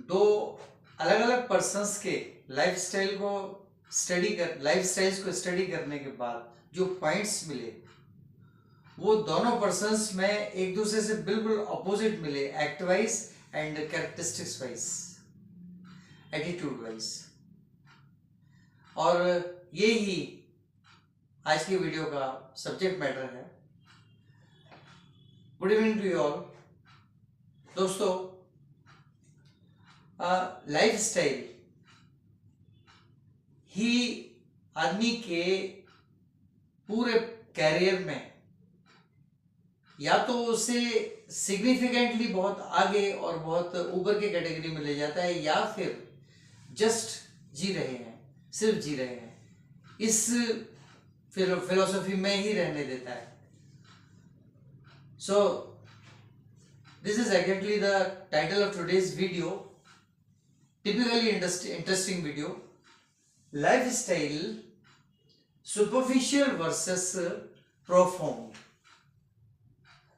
दो अलग अलग पर्सन्स के लाइफस्टाइल को स्टडी करने के बाद जो पॉइंट्स मिले वो दोनों पर्सन्स में एक दूसरे से बिल्कुल अपोजिट मिले, act wise and characteristics wise, attitude wise. और ये ही आज की वीडियो का सब्जेक्ट मैटर है। Good evening to you all. दोस्तों, लाइफस्टाइल ही आदमी के पूरे कैरियर में या तो उसे सिग्निफिकेंटली बहुत आगे और बहुत ऊपर के कैटेगरी में ले जाता है, या फिर जस्ट जी रहे हैं, सिर्फ जी रहे हैं, इस फिलोसफी में ही रहने देता है। So this is exactly the title of today's video, typically interesting video, lifestyle superficial versus profound.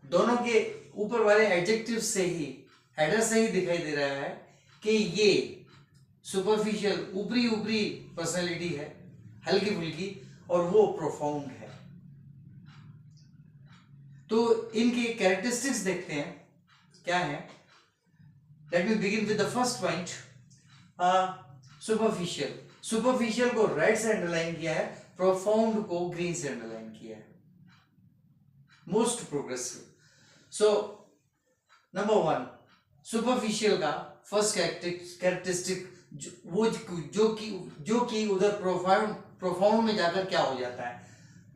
दोनों के ऊपर वाले एडजेक्टिव से ही, हेडर से ही दिखाई दे रहा है कि ये सुपरफिशियल ऊपरी ऊपरी पर्सनालिटी है, हल्की फुल्की, और वो प्रोफाउंड है। तो इनके कैरेक्टरिस्टिक्स देखते हैं क्या है। Let me begin with the first point, superficial. Superficial को रेड से अंडरलाइन किया है, प्रोफाउंड को ग्रीन से अंडरलाइन किया है। Most progressive. So number 1, superficial का फर्स्ट कैरेक्टरिस्टिक जो कि उधर प्रोफाउंड में जाकर क्या हो जाता है,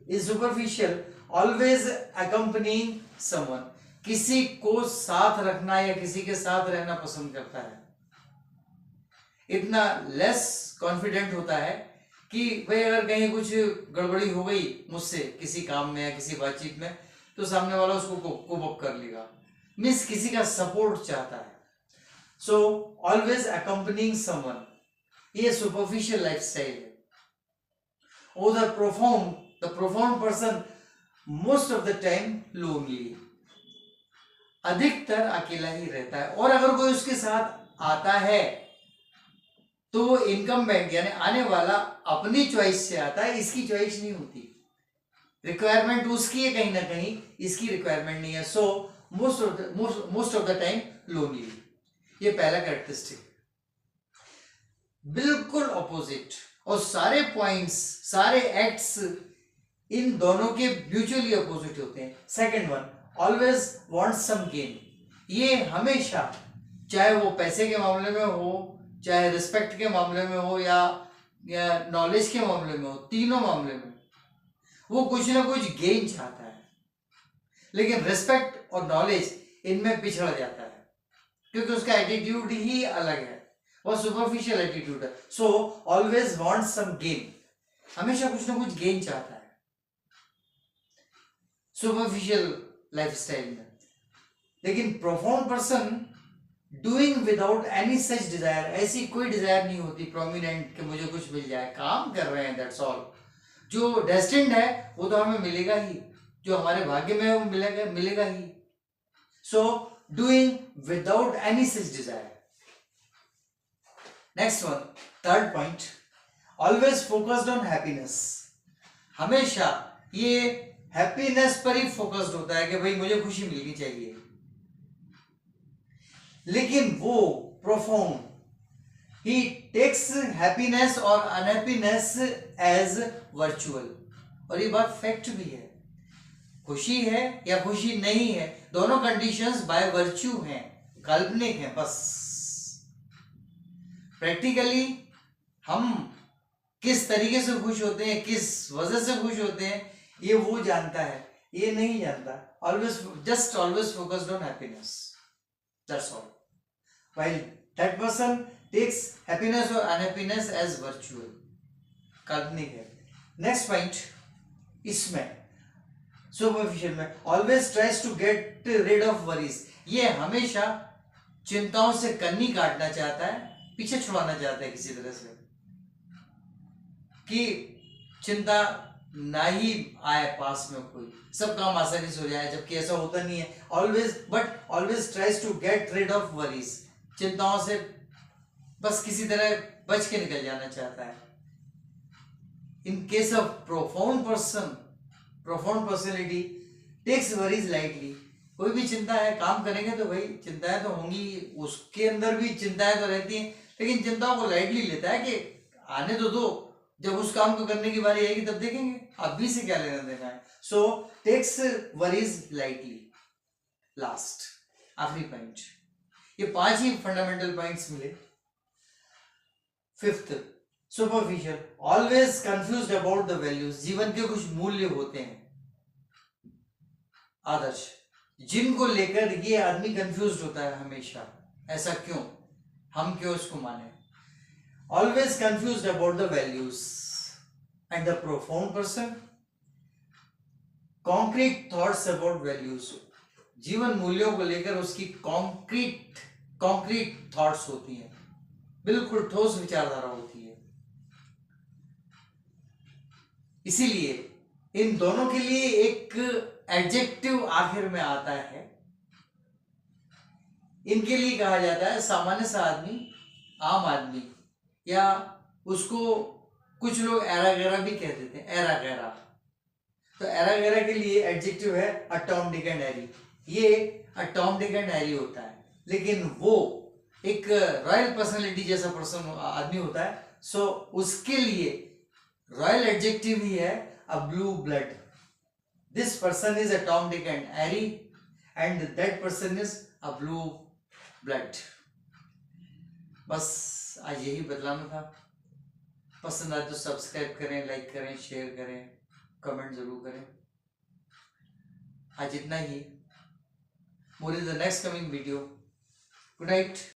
is superficial always accompanying someone. किसी को साथ रखना या किसी के साथ रहना पसंद करता है। इतना लेस कॉन्फिडेंट होता है कि भाई अगर कहीं कुछ गड़बड़ी हो गई मुझसे किसी काम में या किसी बातचीत में, तो सामने वाला उसको कोप अप कर लेगा। मीन्स किसी का सपोर्ट चाहता है। सो ऑलवेज अकम्पनिंग समवन, ये सुपरफिशियल लाइफस्टाइल है। और the profound person most of the time lonely, अधिकतर अकेला ही रहता है। और अगर कोई उसके साथ आता है तो वो इनकम्बेंट यानी आने वाला अपनी चॉइस से आता है, इसकी चॉइस नहीं होती। रिक्वायरमेंट उसकी है कहीं ना कहीं, इसकी रिक्वायरमेंट नहीं है। So most of the time lonely, ये पहला कैरेक्टरिस्टिक। बिल्कुल ऑपोजिट, और सारे पॉइंट्स, सारे एक्ट्स इन दोनों के म्यूचुअली अपोजिट होते हैं। Second one, always want some gain. ये हमेशा, चाहे वो पैसे के मामले में हो, चाहे रिस्पेक्ट के मामले में हो, या नॉलेज के मामले में हो, तीनों मामले में वो कुछ ना कुछ गेन चाहता है। लेकिन रिस्पेक्ट और नॉलेज इनमें पिछड़ जाता है क्योंकि उसका एटीट्यूड ही अलग है, वो सुपरफिशियल एटीट्यूड है। So always want some gain, हमेशा कुछ ना कुछ गेन चाहता है सुपरफिशियल लाइफस्टाइल में। लेकिन profound person doing without any such desire, ऐसी कोई डिजायर नहीं होती प्रोमिनेंट कि मुझे कुछ मिल जाए। काम कर रहे हैं, दैट्स ऑल। जो डेस्टिन्ड है वो तो हमें मिलेगा ही, जो हमारे भाग्य में है वो मिलेगा ही। So doing without any such desire. Next one, third point, always focused on happiness. हमेशा ये हैप्पीनेस पर ही फोकस्ड होता है कि भाई मुझे खुशी मिलनी चाहिए। लेकिन वो प्रोफाउंड, ही टेक्स हैप्पीनेस और अनहैप्पीनेस एज वर्चुअल। और ये बात फैक्ट भी है, खुशी है या खुशी नहीं है, दोनों कंडीशंस बाय वर्च्यू हैं, काल्पनिक हैं बस। प्रैक्टिकली हम किस तरीके से खुश होते हैं, किस वजह से खुश होते हैं, ये वो जानता है, ये नहीं जानता। Always focused on happiness, that's all. While that person takes happiness or unhappiness as virtual, काल्पनिक है। नेक्स्ट पॉइंट, इसमें सुपरफिशियल में always tries to get rid of worries. ये हमेशा चिंताओं से कन्नी काटना चाहता है, पीछे छुड़ाना चाहता है किसी तरह से, कि चिंता ना ही आए पास में, कोई सब काम आसानी से हो जाए, जबकि ऐसा होता नहीं है। Always tries to get rid of worries, चिंताओं से बस किसी तरह बच के निकल जाना चाहता है। In case of profound personality takes worries lightly. कोई भी चिंता है, काम करेंगे तो भाई चिंताएं तो होंगी, उसके अंदर भी चिंताएं तो रहती हैं, लेकिन चिंताओं को लाइटली लेता है कि आने तो दो, जब उस काम को करने की बारी आएगी तब देखेंगे, अभी से क्या लेना देना है। सो टेक्स वरीज लाइटली। लास्ट आखिरी पॉइंट, ये 5 ही फंडामेंटल पॉइंट्स मिले। Fifth, superficial, always confused about the values. जीवन के कुछ मूल्य होते हैं, आदर्श, जिनको लेकर ये आदमी कंफ्यूज्ड होता है हमेशा। ऐसा क्यों, हम क्यों इसको माने? Always confused about the values and the profound person concrete thoughts about values. जीवन मूल्यों को लेकर उसकी कॉन्क्रीट थॉट्स होती हैं, बिल्कुल ठोस विचारधारा होती है। इसीलिए इन दोनों के लिए एक एडजेक्टिव आखिर में आता है। इनके लिए कहा जाता है सामान्य सा आदमी, आम आदमी, या उसको कुछ लोग एरा गैरा भी कह देते हैं, एरा गैरा। तो एरा गैरा के लिए एडजेक्टिव है अ टॉम डिक एंड हैरी। ये अ टॉम डिक एंड हैरी होता है, लेकिन वो एक रॉयल पर्सनालिटी जैसा पर्सन आदमी होता है। सो उसके लिए रॉयल एडजेक्टिव ही है a blue blood. This person is a Tom Dick and Harry and that person is a blue blood. बस आज यही बदलाना था। पसंद आए तो सब्सक्राइब करें, लाइक करें, शेयर करें, कमेंट जरूर करें। आज इतना ही। More is the next coming video. Good night.